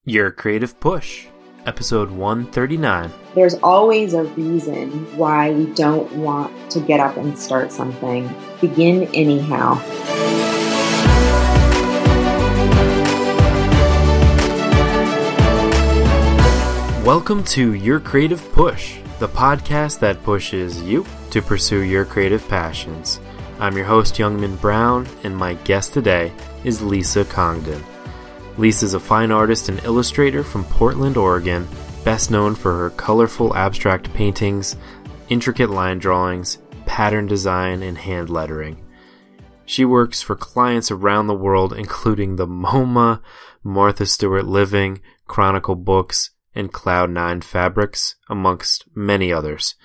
Your Creative Push, episode 139. There's always a reason why we don't want to get up and start something. Begin anyhow. Welcome to Your Creative Push, the podcast that pushes you to pursue your creative passions. I'm your host, Youngman Brown, and my guest today is Lisa Congdon. Lisa is a fine artist and illustrator from Portland, Oregon, best known for her colorful abstract paintings, intricate line drawings, pattern design, and hand lettering. She works for clients around the world, including the MoMA, Stewart Living, Chronicle Books, and Cloud9 Fabrics, amongst many others.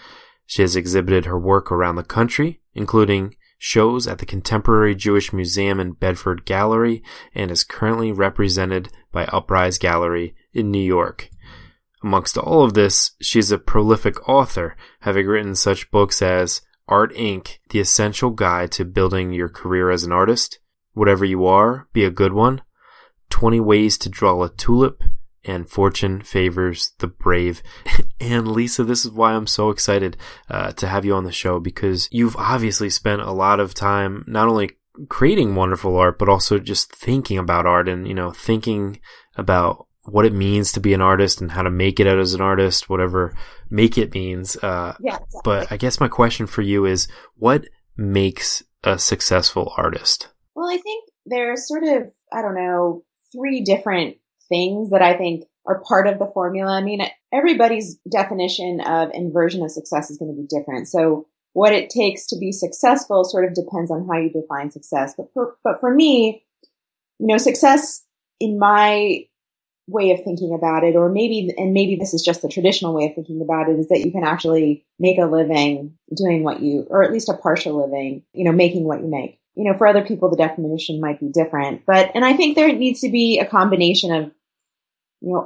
She has exhibited her work around the country, including shows at the Contemporary Jewish Museum in Bedford Gallery, and is currently represented by Uprise Gallery in New York. Amongst all of this, she is a prolific author, having written such books as Art Inc., The Essential Guide to Building Your Career as an Artist, Whatever You Are, Be a Good One, 20 Ways to Draw a Tulip, and Fortune Favors the Brave. And Lisa, this is why I'm so excited to have you on the show, because you've obviously spent a lot of time not only creating wonderful art, but also just thinking about art and, thinking about what it means to be an artist and how to make it out as an artist, whatever make it means. Yeah, exactly. But I guess my question for you is, what makes a successful artist? Well, I think there's sort of, three different things that I think are part of the formula. I mean, everybody's definition of and version of success is going to be different. So what it takes to be successful sort of depends on how you define success. But for me, success in my way of thinking about it, or maybe this is just the traditional way of thinking about it, is that you can actually make a living doing or at least a partial living, making what you make. For other people, the definition might be different, and I think there needs to be a combination of,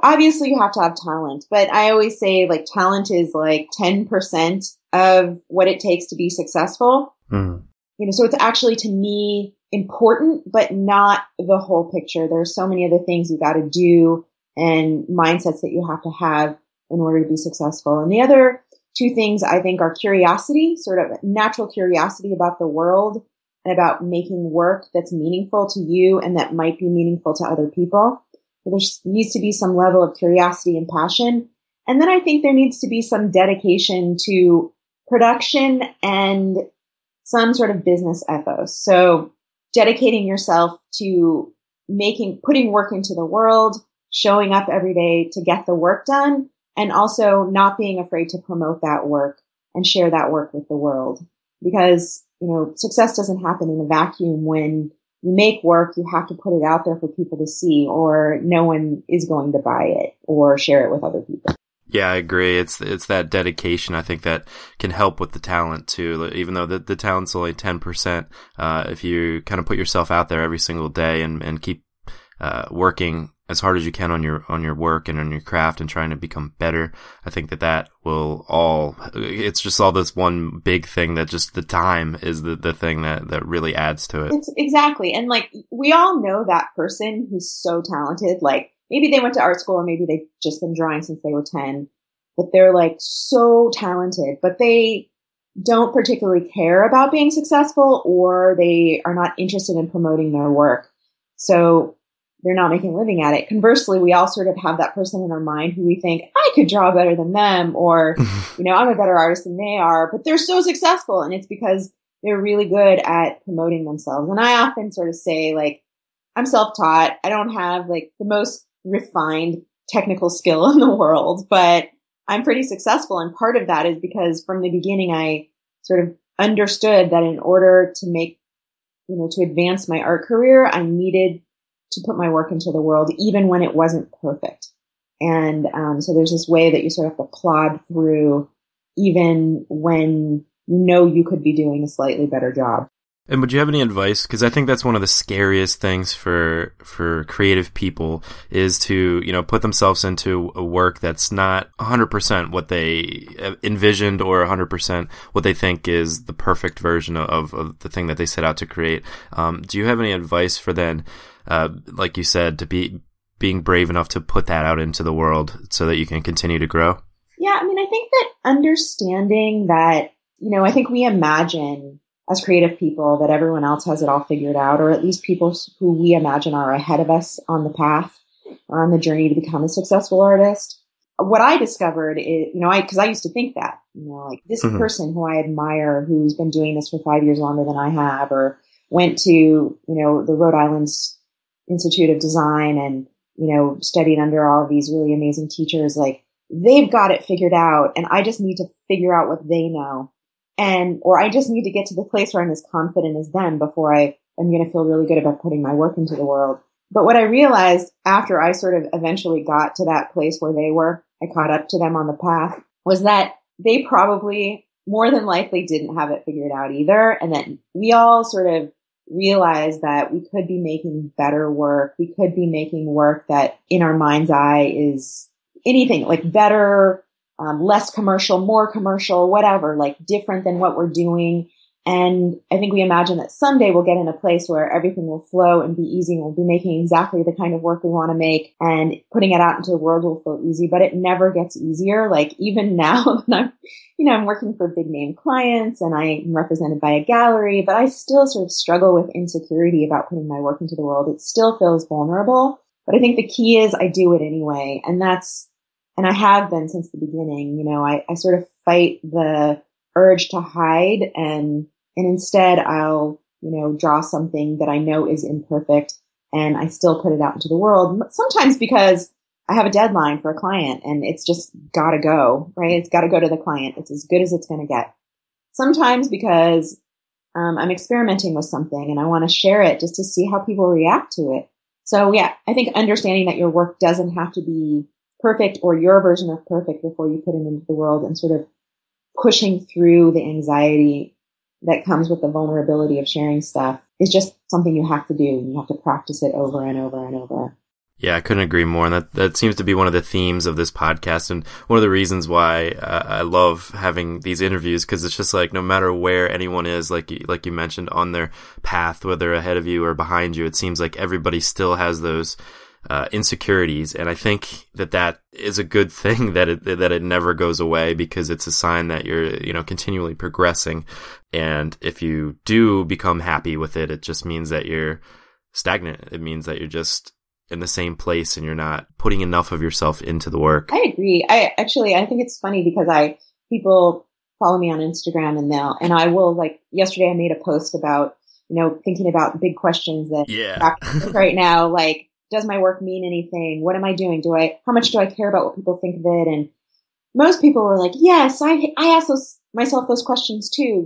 obviously you have to have talent, but I always say talent is 10% of what it takes to be successful. Mm. So it's actually, to me, important, but not the whole picture. There are so many other things you got to do and mindsets that you have to have in order to be successful. And the other two things I think are curiosity, sort of natural curiosity about the world and about making work that's meaningful to you and that might be meaningful to other people. There needs to be some level of curiosity and passion. And then I think there needs to be some dedication to production and some sort of business ethos. So dedicating yourself to putting work into the world, showing up every day to get the work done, and also not being afraid to promote that work and share that work with the world. Because, success doesn't happen in a vacuum. When you make work, you have to put it out there for people to see, or no one is going to buy it or share it with other people. Yeah, I agree. It's that dedication, I think, that can help with the talent too. Even though the talent's only 10%, if you kind of put yourself out there every single day and keep working as hard as you can on your work and on your craft and trying to become better, I think that will it's just all this one big thing that just the time is the thing that really adds to it. Exactly. And we all know that person who's so talented, maybe they went to art school or maybe they've just been drawing since they were 10, but they're so talented, but they don't particularly care about being successful, or they are not interested in promoting their work. So they're not making a living at it. Conversely, we all sort of have that person in our mind who we think, I could draw better than them, or, I'm a better artist than they are, but they're so successful. And it's because they're really good at promoting themselves. And I often sort of say, I'm self-taught. I don't have the most refined technical skill in the world, but I'm pretty successful. And part of that is because from the beginning, I sort of understood that in order to make, to advance my art career, I needed to put my work into the world, even when it wasn't perfect. And so there's this way that you sort of have to plod through, even when you could be doing a slightly better job. And would you have any advice? Because I think that's one of the scariest things for creative people is to, put themselves into a work that's not 100% what they envisioned or 100% what they think is the perfect version of the thing that they set out to create. Do you have any advice for then, like you said, to being brave enough to put that out into the world so that you can continue to grow? Yeah, I mean, I think that understanding that, I think we imagine as creative people that everyone else has it all figured out, or at least people who we imagine are ahead of us on the path or on the journey to become a successful artist. What I discovered is, because I used to think that, this person who I admire, who's been doing this for 5 years longer than I have, or went to, the Rhode Island Institute of Design and, studied under all of these really amazing teachers, like, they've got it figured out, and I just need to figure out what they know. Or I just need to get to the place where I'm as confident as them before I am going to feel really good about putting my work into the world. But what I realized after I sort of eventually got to that place where they were, I caught up to them on the path, was that they probably more than likely didn't have it figured out either. And that we all sort of realized that we could be making better work. We could be making work that in our mind's eye is anything like better, less commercial, more commercial, whatever, like different than what we're doing. And I think we imagine that someday we'll get in a place where everything will flow and be easy, and we'll be making exactly the kind of work we want to make, and putting it out into the world will feel easy, but it never gets easier. Like even now I'm working for big name clients and I'm represented by a gallery, but I still sort of struggle with insecurity about putting my work into the world. It still feels vulnerable, but I think the key is I do it anyway. And I have been since the beginning. I sort of fight the urge to hide, and instead I'll, draw something that I know is imperfect, and I still put it out into the world. Sometimes because I have a deadline for a client and it's just gotta go, right? It's gotta go to the client. It's as good as it's going to get. Sometimes because I'm experimenting with something and I want to share it just to see how people react to it. So yeah, I think understanding that your work doesn't have to be perfect or your version of perfect before you put it into the world, and sort of pushing through the anxiety that comes with the vulnerability of sharing stuff is just something you have to do. You have to practice it over and over and over. Yeah, I couldn't agree more. And that seems to be one of the themes of this podcast, and one of the reasons why I love having these interviews, because it's just like no matter where anyone is, like you mentioned, on their path, whether ahead of you or behind you, it seems like everybody still has those insecurities. And I think that is a good thing, that it never goes away, because it's a sign that you're, continually progressing. And if you do become happy with it, it just means that you're stagnant. It means that you're just in the same place and you're not putting enough of yourself into the work. I agree. I think it's funny because people follow me on Instagram and I will, like, yesterday I made a post about, thinking about big questions that right now, like, does my work mean anything? What am I doing? How much do I care about what people think of it? And most people were like, yes, I ask myself those questions too,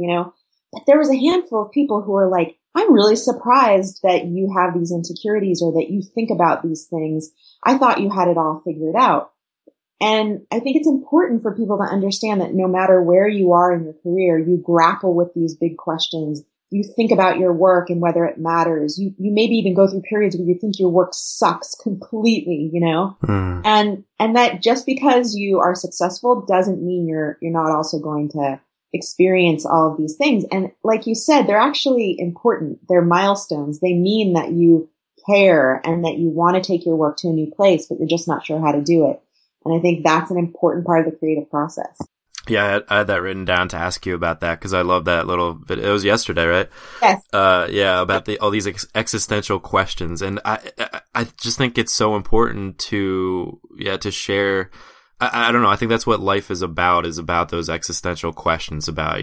but there was a handful of people who were like, I'm really surprised that you have these insecurities or that you think about these things. I thought you had it all figured out. And I think it's important for people to understand that no matter where you are in your career, you grapple with these big questions. You think about your work and whether it matters. You maybe even go through periods where you think your work sucks completely, and that just because you are successful doesn't mean you're not also going to experience all of these things. And like you said, they're actually important. They're milestones. They mean that you care and that you want to take your work to a new place, but you're just not sure how to do it. And I think that's an important part of the creative process. Yeah, I had that written down to ask you about that, because I love that little bit. It was yesterday, right? Yes. About all these existential questions. And I just think it's so important to share. I don't know. I think that's what life is about those existential questions about,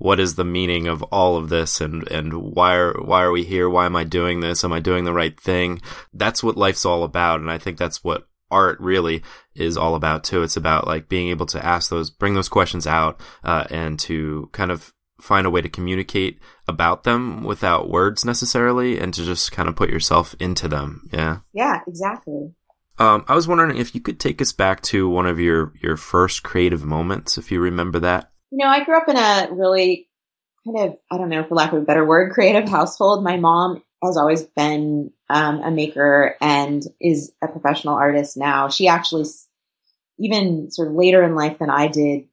what is the meaning of all of this, and why are we here? Why am I doing this? Am I doing the right thing? That's what life's all about. And I think that's what art really is all about too. It's about like being able to bring those questions out, and to kind of find a way to communicate about them without words necessarily, and to just kind of put yourself into them. Yeah. Yeah, exactly. I was wondering if you could take us back to one of your first creative moments, if you remember that. I grew up in a really kind of, I don't know, for lack of a better word, creative household. My mom has always been a maker and is a professional artist now. She actually, even sort of later in life than I did,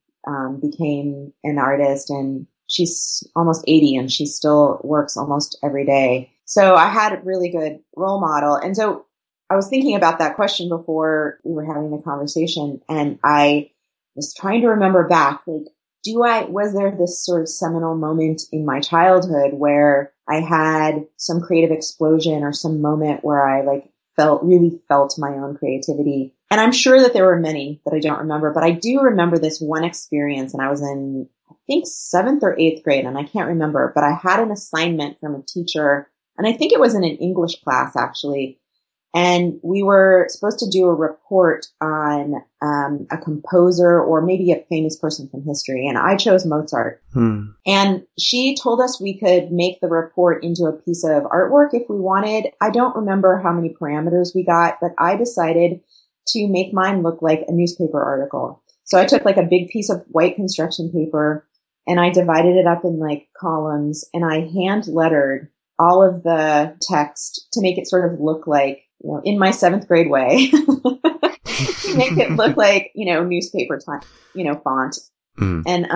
became an artist, and she's almost 80 and she still works almost every day. So I had a really good role model. And so I was thinking about that question before we were having the conversation, and I was trying to remember back, like, was there this sort of seminal moment in my childhood where I had some creative explosion or some moment where I like really felt my own creativity? And I'm sure that there were many that I don't remember, but I do remember this one experience, and I was in, I think, 7th or 8th grade, and I can't remember, but I had an assignment from a teacher, and I think it was in an English class actually. And we were supposed to do a report on a composer or maybe a famous person from history. And I chose Mozart. And she told us we could make the report into a piece of artwork if we wanted. I don't remember how many parameters we got, but I decided to make mine look like a newspaper article. So I took like a big piece of white construction paper and I divided it up in like columns, and I hand lettered all of the text to make it sort of look like, you know, in my 7th grade way, to make it look like, you know, newspaper time, you know, font. And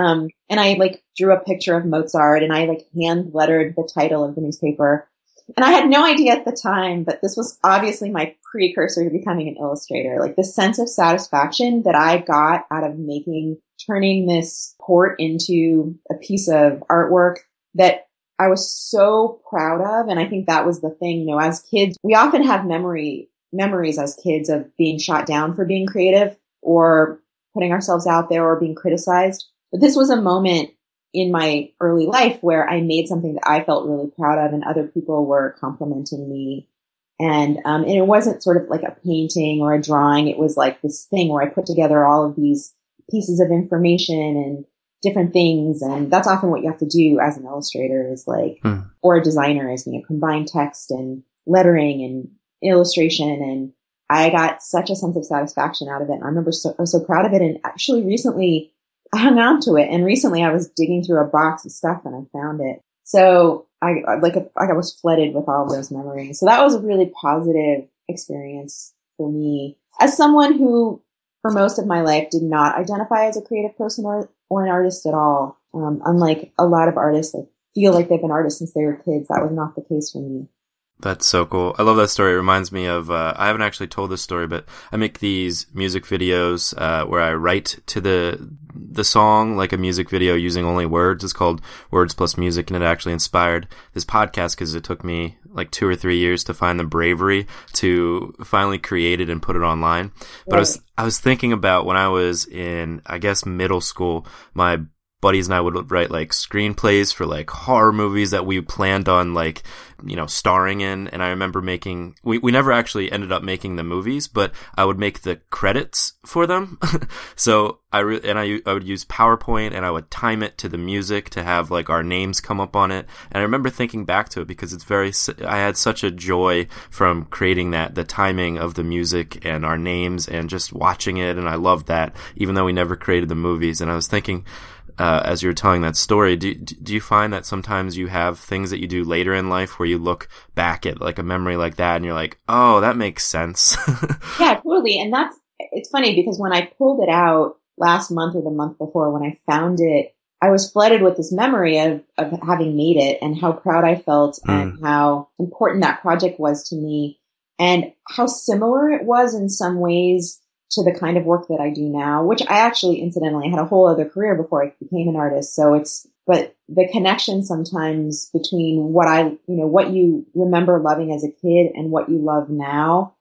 I like drew a picture of Mozart, and I like hand lettered the title of the newspaper. And I had no idea at the time, but this was obviously my precursor to becoming an illustrator. Like the sense of satisfaction that I got out of turning this port into a piece of artwork that I was so proud of. And I think that was the thing, you know, as kids, we often have memories as kids of being shot down for being creative or putting ourselves out there or being criticized. But this was a moment in my early life where I made something that I felt really proud of, and other people were complimenting me. And it wasn't sort of like a painting or a drawing. It was like this thing where I put together all of these pieces of information and different things. And that's often what you have to do as an illustrator is like, or a designer is, you know, combine text and lettering and illustration. And I got such a sense of satisfaction out of it. And I remember I was so proud of it. And actually recently I hung on to it. And recently I was digging through a box of stuff and I found it. So I was flooded with all of those memories. So that was a really positive experience for me as someone who, for most of my life, did not identify as a creative person or an artist at all. Unlike a lot of artists that feel like they've been artists since they were kids, that was not the case for me. That's so cool. I love that story. It reminds me of, I haven't actually told this story, but I make these music videos where I write to the song like a music video using only words. It's called Words Plus Music, and it actually inspired this podcast because it took me like 2 or 3 years to find the bravery to finally create it and put it online. But Right. I was thinking about when I was in, I guess, middle school, my buddies and I would write like screenplays for like horror movies that we planned on like, you know, starring in. And I remember we never actually ended up making the movies, but I would make the credits for them. So I would use PowerPoint and I would time it to the music to have like our names come up on it. And I remember thinking back to it because I had such a joy from creating that, the timing of the music and our names and just watching it. And I loved that even though we never created the movies. And I was thinking, as you were telling that story, do you find that sometimes you have things that you do later in life where you look back at like a memory like that and you're like, oh, that makes sense? Yeah, totally. And it's funny because when I pulled it out last month or the month before, when I found it, I was flooded with this memory of having made it and how proud I felt and how important that project was to me and how similar it was in some ways to the kind of work that I do now, which I actually incidentally had a whole other career before I became an artist. So but the connection sometimes between what you remember loving as a kid and what you love now,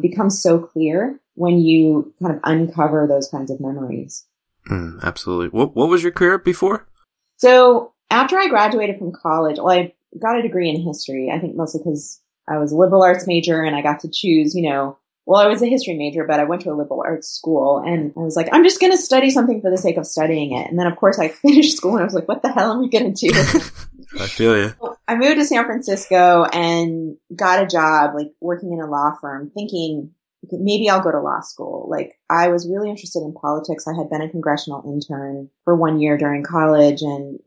becomes so clear when you kind of uncover those kinds of memories. Absolutely. What was your career before? So after I graduated from college, well, I got a degree in history. I think mostly because I was a liberal arts major and I got to choose, I was a history major, but I went to a liberal arts school and I was like, I'm just going to study something for the sake of studying it. And then of course I finished school and I was like, what the hell am I going to do? I feel you. I moved to San Francisco and got a job like working in a law firm thinking maybe I'll go to law school. Like I was really interested in politics. I had been a congressional intern for 1 year during college and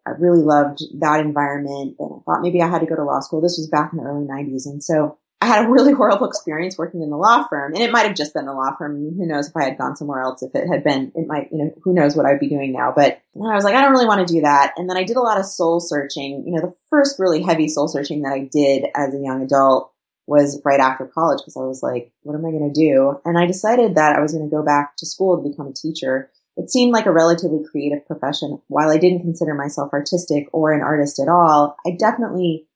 I really loved that environment. And I thought maybe I had to go to law school. This was back in the early 90s. And so I had a really horrible experience working in the law firm, and it might have just been the law firm. I mean, who knows if I had gone somewhere else, if it had been, it might, who knows what I'd be doing now. But I was like, I don't really want to do that. And then I did a lot of soul searching. The first really heavy soul searching that I did as a young adult was right after college because I was like, what am I going to do? And I decided that I was going to go back to school to become a teacher. It seemed like a relatively creative profession. While I didn't consider myself artistic or an artist at all, I definitely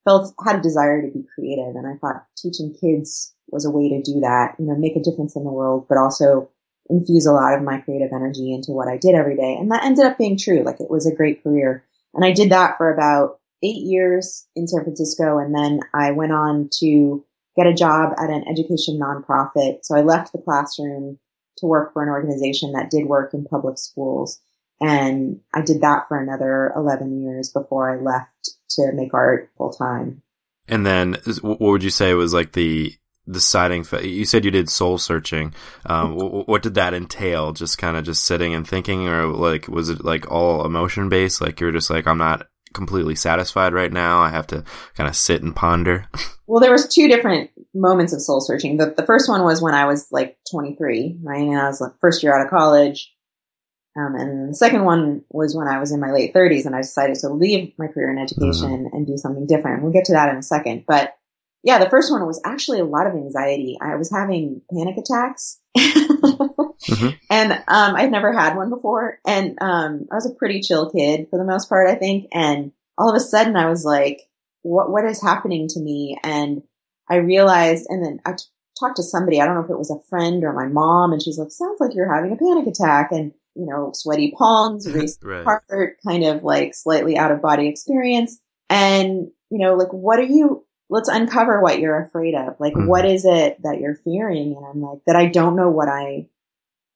had a desire to be creative. And I thought teaching kids was a way to do that, make a difference in the world, but also infuse a lot of my creative energy into what I did every day. And that ended up being true. Like, it was a great career. And I did that for about 8 years in San Francisco. And then I went on to get a job at an education nonprofit. So I left the classroom to work for an organization that did work in public schools. And I did that for another 11 years before I left to make art full time. And then what would you say was like the deciding you said you did soul searching. What did that entail? Just kind of just sitting and thinking, or like, was it like all emotion based? Like, you were just like, I'm not completely satisfied right now. I have to kind of sit and ponder. Well, there was 2 different moments of soul searching. The first one was when I was like 23, right? And I was like first year out of college. And the second one was when I was in my late 30s and I decided to leave my career in education and do something different. We'll get to that in a second. But yeah, the first one was actually a lot of anxiety. I was having panic attacks and I'd never had one before. And I was a pretty chill kid for the most part, I think. And all of a sudden I was like, what is happening to me? And I realized, and then I talked to somebody, I don't know if it was a friend or my mom, and she's like, sounds like you're having a panic attack. And sweaty palms, racing right. heart, kind of like slightly out of body experience. And, like, let's uncover what you're afraid of. Like, what is it that you're fearing? And I'm like, that I don't know what I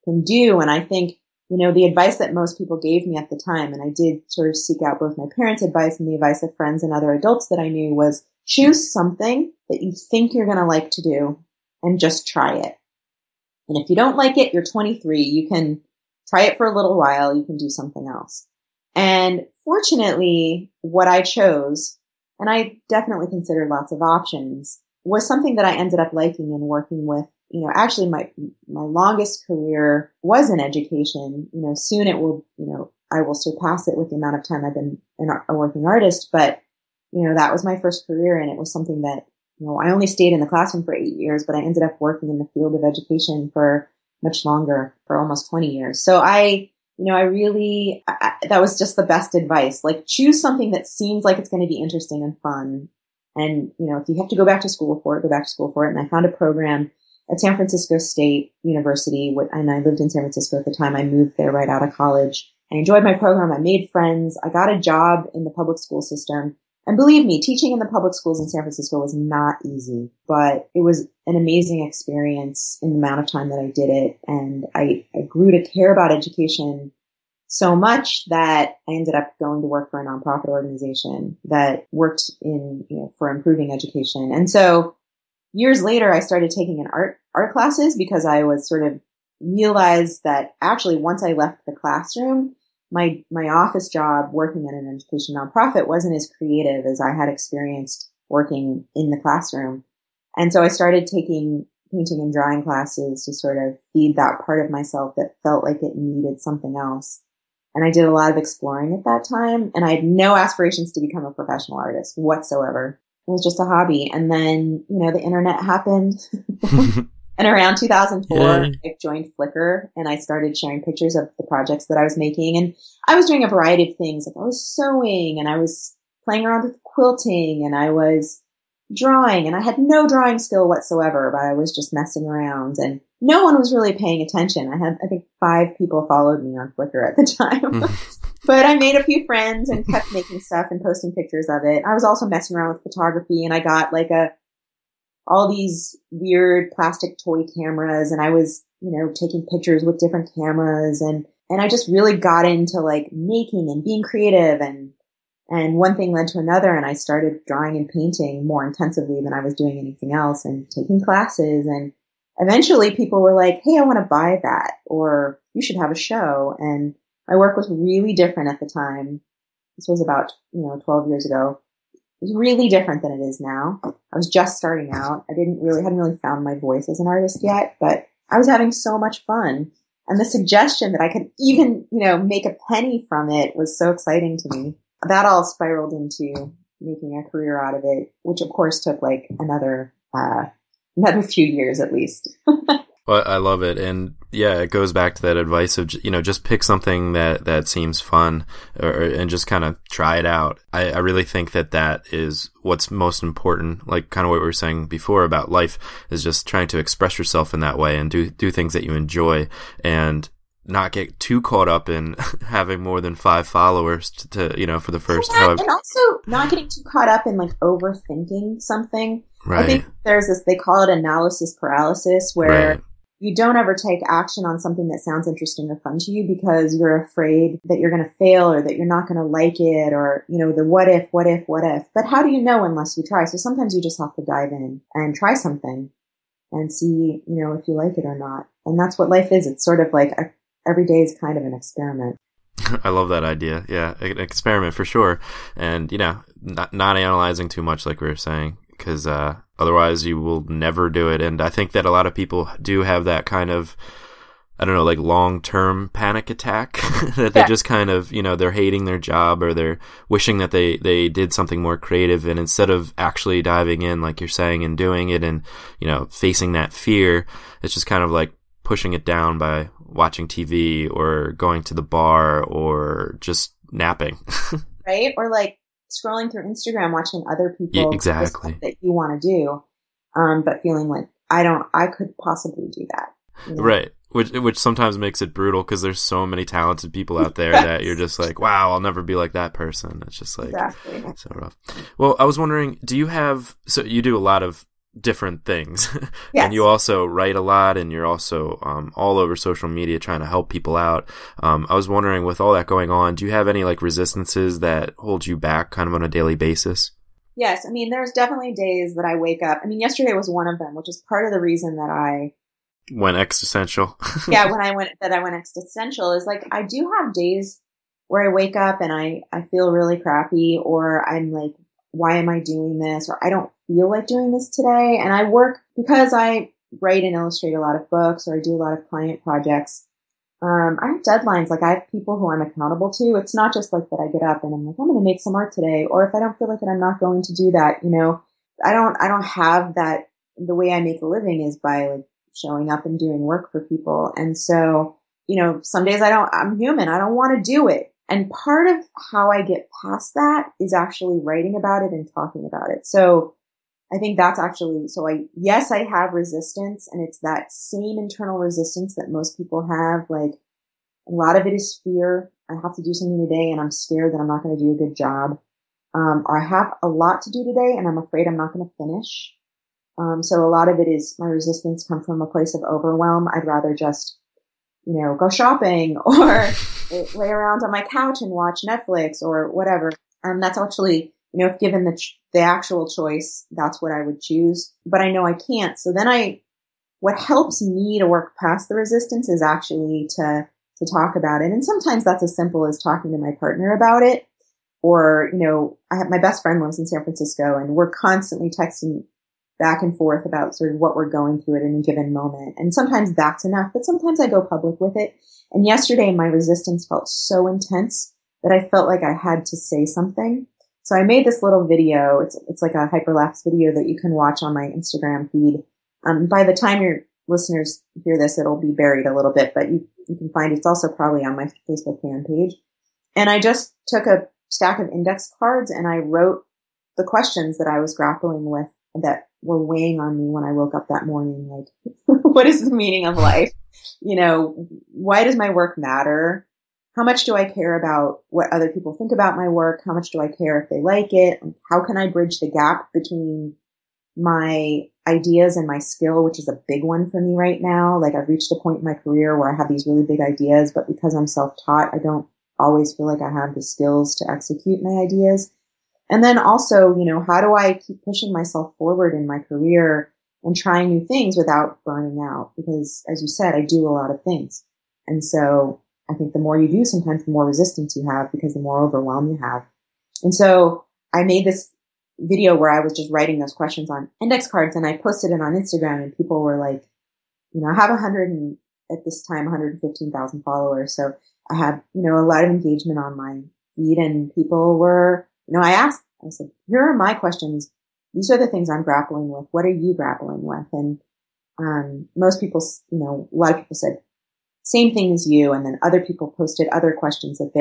can do. And I think, the advice that most people gave me at the time, and I did sort of seek out both my parents' advice and the advice of friends and other adults that I knew, was choose something that you think you're going to like to do and just try it. And if you don't like it, you're 23, you can try it for a little while, you can do something else. And fortunately, what I chose, and I definitely considered lots of options, was something that I ended up liking and working with. Actually my longest career was in education. Soon it will, I will surpass it with the amount of time I've been a working artist. But, that was my first career, and it was something that, I only stayed in the classroom for 8 years, but I ended up working in the field of education for much longer, for almost 20 years. So I that was just the best advice. Like, choose something that seems like it's going to be interesting and fun. And, if you have to go back to school for it, go back to school for it. And I found a program at San Francisco State University, and I lived in San Francisco at the time. I moved there right out of college. I enjoyed my program. I made friends. I got a job in the public school system. And believe me, teaching in the public schools in San Francisco was not easy, but it was an amazing experience in the amount of time that I did it. And I grew to care about education so much that I ended up going to work for a nonprofit organization that worked for improving education. And so years later, I started taking art classes because I was sort of realized that actually once I left the classroom, my office job working at an education nonprofit wasn't as creative as I had experienced working in the classroom. And so I started taking painting and drawing classes to sort of feed that part of myself that felt like it needed something else. And I did a lot of exploring at that time, and I had no aspirations to become a professional artist whatsoever. It was just a hobby. And then, the internet happened. And around 2004, I joined Flickr, and I started sharing pictures of the projects that I was making. And I was doing a variety of things. Like, I was sewing, and I was playing around with quilting, and I was drawing, and I had no drawing skill whatsoever, but I was just messing around, and no one was really paying attention. I think 5 people followed me on Flickr at the time. But I made a few friends and kept making stuff and posting pictures of it. I was also messing around with photography, and I got all these weird plastic toy cameras, and I was, taking pictures with different cameras, and I just really got into making and being creative, and one thing led to another, and I started drawing and painting more intensively than I was doing anything else, and taking classes, and eventually people were like, hey, I want to buy that, or you should have a show. And my work was really different at the time. This was about, 12 years ago. It was really different than it is now. I was just starting out. I hadn't really found my voice as an artist yet, but I was having so much fun. And the suggestion that I could even, make a penny from it was so exciting to me. That all spiraled into making a career out of it, which of course took another another few years at least. Well, I love it. And yeah, it goes back to that advice of, just pick something that seems fun and just kind of try it out. I really think that is what's most important. Like kind of what we were saying before about life is just trying to express yourself in that way and do things that you enjoy and not get too caught up in having more than 5 followers to for the first. And also not getting too caught up in like overthinking something. Right. I think there's this, they call it analysis paralysis, where you don't ever take action on something that sounds interesting or fun to you because you're afraid that you're going to fail or that you're not going to like it, or, the what if. But how do you know unless you try? So sometimes you just have to dive in and try something and see, if you like it or not. And that's what life is. It's sort of like every day is kind of an experiment. I love that idea. Yeah, an experiment for sure. And, not analyzing too much like we were saying, because otherwise you will never do it. And I think that a lot of people do have that kind of, I don't know, like long-term panic attack that they just kind of, they're hating their job or they're wishing that they did something more creative. And instead of actually diving in, like you're saying, and doing it and, facing that fear, it's just kind of like pushing it down by watching TV or going to the bar or just napping. Right? Or like scrolling through Instagram, watching other people do stuff that you want to do, but feeling like I could possibly do that. Right. Which sometimes makes it brutal because there's so many talented people out there that you're just like, wow, I'll never be like that person. It's just like so rough. Well, I was wondering, so you do a lot of different things. Yes. And you also write a lot, and you're also all over social media trying to help people out. I was wondering, with all that going on, do you have any like resistances that hold you back kind of on a daily basis? Yes. I mean, there's definitely days that I wake up. I mean, yesterday was one of them, which is part of the reason that I went existential. when I went existential is like, I do have days where I wake up and I feel really crappy, or I'm like, why am I doing this? Or I don't feel like doing this today. And I work, because I write and illustrate a lot of books, or I do a lot of client projects. I have deadlines. Like I have people who I'm accountable to. It's not just like that I get up and I'm like, I'm going to make some art today. Or if I don't feel like it, I'm not going to do that. I don't have that. The way I make a living is by like showing up and doing work for people. And so, some days I'm human. I don't want to do it. And part of how I get past that is actually writing about it and talking about it. So I think that's actually, I have resistance, and it's that same internal resistance that most people have. Like a lot of it is fear. I have to do something today and I'm scared that I'm not going to do a good job. Or I have a lot to do today and I'm afraid I'm not going to finish. So a lot of it is my resistance come from a place of overwhelm. I'd rather just, go shopping or lay around on my couch and watch Netflix or whatever. That's actually, if given the actual choice, that's what I would choose, but I know I can't. So then what helps me to work past the resistance is actually to talk about it. And sometimes that's as simple as talking to my partner about it. Or, I have my best friend lives in San Francisco, and we're constantly texting back and forth about sort of what we're going through at any given moment. And sometimes that's enough, but sometimes I go public with it. And yesterday my resistance felt so intense that I felt like I had to say something. So I made this little video. It's like a hyperlapse video that you can watch on my Instagram feed. By the time your listeners hear this, it'll be buried a little bit, but you can find it's also probably on my Facebook fan page. And I just took a stack of index cards and I wrote the questions that I was grappling with that were weighing on me when I woke up that morning. Like, what is the meaning of life? Why does my work matter? How much do I care about what other people think about my work? How much do I care if they like it? How can I bridge the gap between my ideas and my skill, which is a big one for me right now? Like I've reached a point in my career where I have these really big ideas, but because I'm self-taught, I don't always feel like I have the skills to execute my ideas. And then also, how do I keep pushing myself forward in my career and trying new things without burning out? Because as you said, I do a lot of things. And so I think the more you do, sometimes the more resistance you have because the more overwhelm you have. And so I made this video where I was just writing those questions on index cards, and I posted it on Instagram, and people were like, I have at this time, 115,000 followers. So I have, a lot of engagement on my feed, and people were, I said, here are my questions. these are the things I'm grappling with. What are you grappling with? And most people, a lot of people said same thing as you. And then other people posted other questions that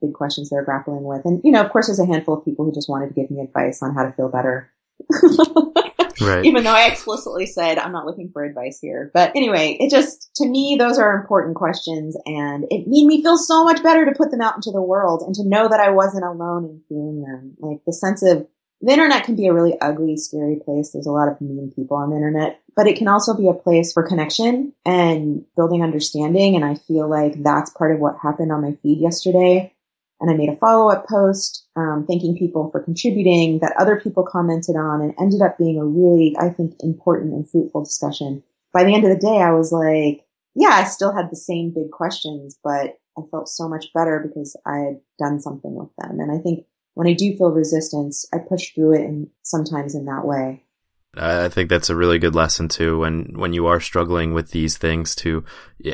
big questions they're grappling with. And, of course, there's a handful of people who just wanted to give me advice on how to feel better. Right. Even though I explicitly said I'm not looking for advice here. But anyway, to me, those are important questions, and it made me feel so much better to put them out into the world and to know that I wasn't alone in feeling them. Like the internet can be a really ugly, scary place. There's a lot of mean people on the internet, but it can also be a place for connection and building understanding. And I feel like that's part of what happened on my feed yesterday. And I made a follow-up post, thanking people for contributing that other people commented on, and ended up being a really, I think, important and fruitful discussion. By the end of the day, I was like, yeah, I still had the same big questions, but I felt so much better because I had done something with them. And I think when I do feel resistance, I push through it, and sometimes in that way. I think that's a really good lesson too, when you are struggling with these things, to,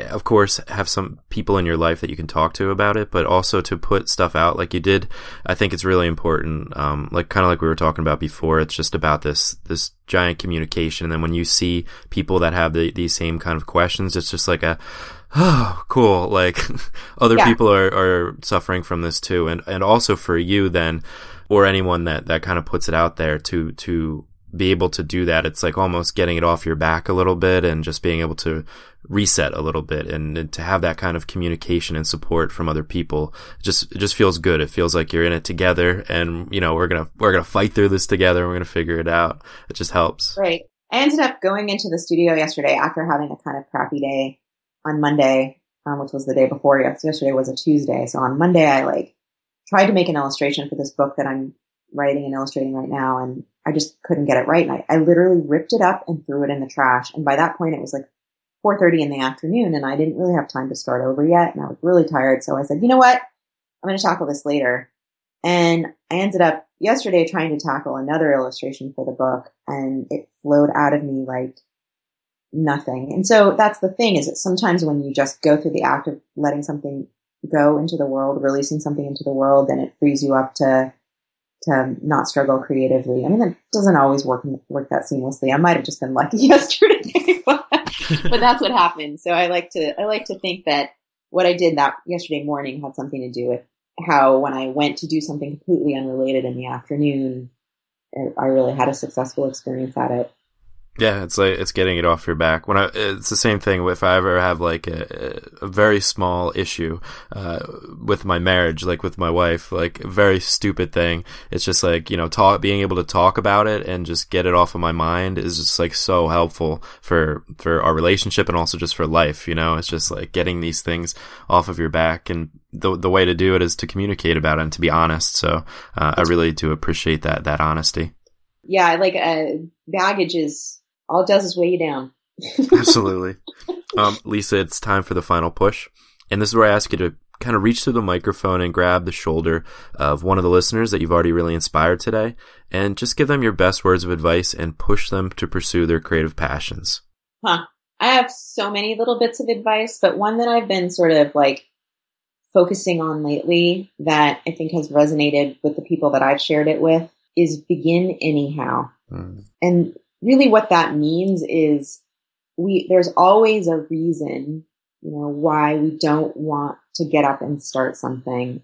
of course, have some people in your life that you can talk to about it, but also to put stuff out like you did. I think it's really important. Kind of like we were talking about before, it's just about this giant communication. And then when you see people that have these same kind of questions, it's just like oh, cool. Like other people are suffering from this too. And also for you then, or anyone that kind of puts it out there to be able to do that, it's like almost getting it off your back a little bit and just being able to reset a little bit, and to have that kind of communication and support from other people. It just feels good. It feels like you're in it together, and we're gonna fight through this together. We're gonna figure it out. It just helps. Right. I ended up going into the studio yesterday after having a kind of crappy day on Monday, which was the day before. Yesterday was a Tuesday. So on Monday, I tried to make an illustration for this book that I'm writing and illustrating right now, and I just couldn't get it right. And I literally ripped it up and threw it in the trash. And by that point, it was like 4:30 in the afternoon, and I didn't really have time to start over yet. And I was really tired. So I said, you know what? I'm going to tackle this later. And I ended up yesterday trying to tackle another illustration for the book, and it flowed out of me like nothing. And so that's the thing, is that sometimes when you just go through the act of letting something go into the world, releasing something into the world, then it frees you up to not struggle creatively. I mean, that doesn't always work that seamlessly. I might have just been lucky yesterday, but that's what happened. So I like to think that what I did that yesterday morning had something to do with how, when I went to do something completely unrelated in the afternoon, I really had a successful experience at it. Yeah, it's getting it off your back. It's the same thing if I ever have like a very small issue with my marriage, like with my wife, like a very stupid thing. It's just like, being able to talk about it and just get it off of my mind is just like so helpful for our relationship, and also just for life. It's just like getting these things off of your back, and the way to do it is to communicate about it and to be honest. So I really do appreciate that honesty. Yeah, baggage is, all it does is weigh you down. Absolutely. Lisa, it's time for the final push. And this is where I ask you to kind of reach through the microphone and grab the shoulder of one of the listeners that you've already really inspired today, and just give them your best words of advice and push them to pursue their creative passions. I have so many little bits of advice, but one that I've been sort of focusing on lately that I think has resonated with the people that I've shared it with is begin anyhow. And really what that means is there's always a reason, why we don't want to get up and start something.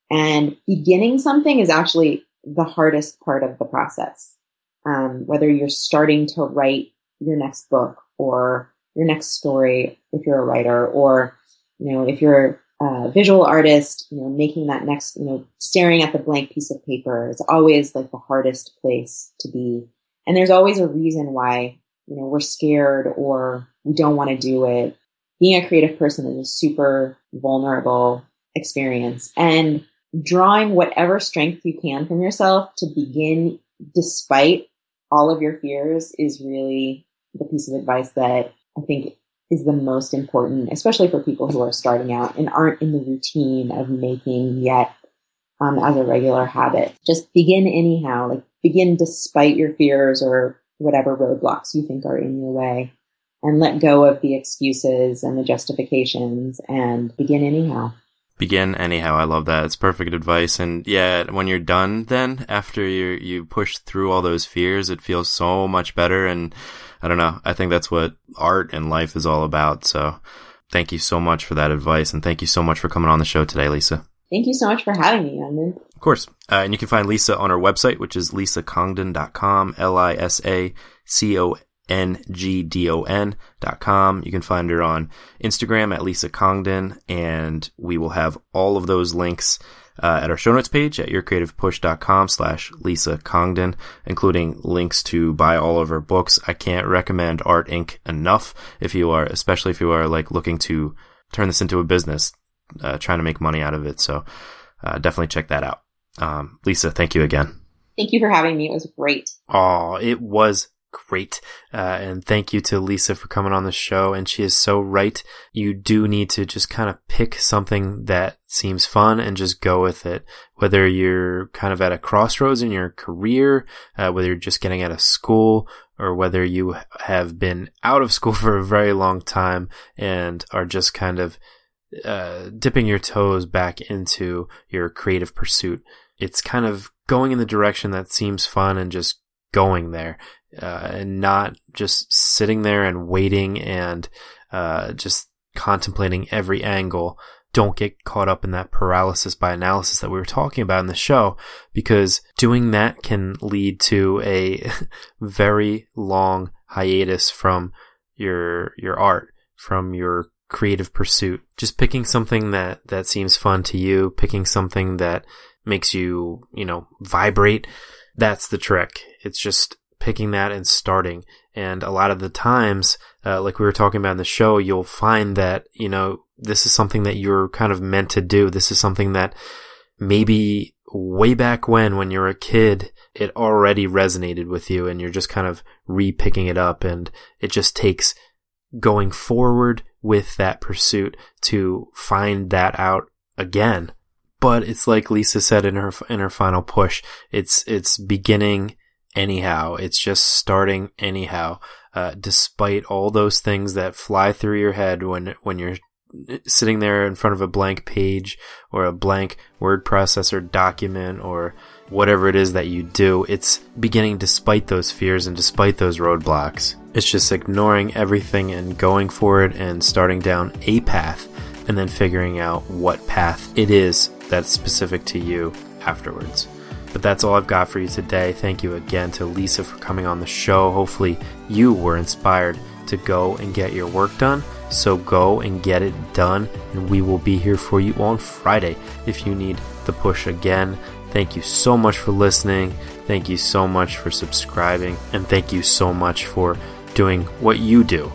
And beginning something is actually the hardest part of the process. Whether you're starting to write your next book or your next story, if you're a writer, or, if you're a visual artist, making that next, staring at the blank piece of paper, it's always the hardest place to be. And there's always a reason why, we're scared or we don't want to do it. Being a creative person is a super vulnerable experience, and drawing whatever strength you can from yourself to begin despite all of your fears is really the piece of advice that I think is the most important, especially for people who are starting out and aren't in the routine of making yet as a regular habit. Just begin anyhow, begin despite your fears or whatever roadblocks you think are in your way, and let go of the excuses and the justifications and begin anyhow. begin anyhow. I love that. It's perfect advice. And yeah, when you're done then, after you push through all those fears, it feels so much better. And I don't know, I think that's what art and life is all about. So thank you so much for that advice. And thank you so much for coming on the show today, Lisa. Thank you so much for having me, Youngman. Of course. And you can find Lisa on her website, which is lisacongdon.com, lisacongdon.com. You can find her on Instagram at Lisa Congdon, and we will have all of those links at our show notes page at yourcreativepush.com/Lisa Congdon, including links to buy all of her books. I can't recommend Art Inc. enough especially if you are like looking to turn this into a business, trying to make money out of it. So definitely check that out. Lisa, thank you again. Thank you for having me. It was great. Oh, it was great. And thank you to Lisa for coming on the show. And she is so right. You do need to just kind of pick something that seems fun and just go with it. Whether you're kind of at a crossroads in your career, whether you're just getting out of school, or whether you have been out of school for a very long time and are just kind of dipping your toes back into your creative pursuit. It's kind of going in the direction that seems fun and just going there, and not just sitting there and waiting and just contemplating every angle. Don't get caught up in that paralysis by analysis that we were talking about in the show, because doing that can lead to a very long hiatus from your art, from your creative pursuit. Just picking something that seems fun to you, picking something that makes you, vibrate. That's the trick. It's just picking that and starting. And a lot of the times, like we were talking about in the show, you'll find that, this is something that you're kind of meant to do. This is something that maybe way back when you're a kid, it already resonated with you, and you're just kind of re-picking it up. And it just takes going forward with that pursuit to find that out again. But it's like Lisa said in her final push, it's beginning anyhow. It's just starting anyhow, despite all those things that fly through your head when you're sitting there in front of a blank page or a blank word processor document or whatever it is that you do. It's beginning despite those fears and despite those roadblocks. It's just ignoring everything and going for it and starting down a path and then figuring out what path it is that's specific to you afterwards. But that's all I've got for you today. Thank you again to Lisa for coming on the show. Hopefully you were inspired to go and get your work done. So go and get it done, and we will be here for you on Friday if you need the push again. Thank you so much for listening. Thank you so much for subscribing, and thank you so much for doing what you do,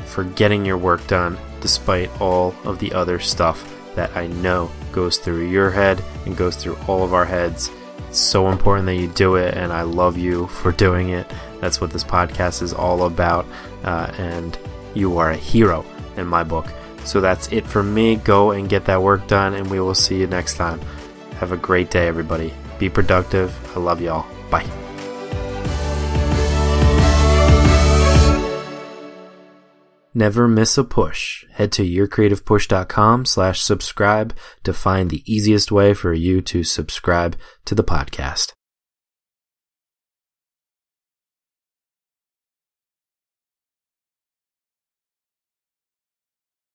for getting your work done despite all of the other stuff that I know goes through your head and goes through all of our heads. It's so important that you do it, and I love you for doing it. That's what this podcast is all about, and you are a hero in my book. So that's it for me. Go and get that work done, and we will see you next time. Have a great day, everybody. Be productive. I love y'all. Bye. Never miss a push. Head to yourcreativepush.com/subscribe to find the easiest way for you to subscribe to the podcast.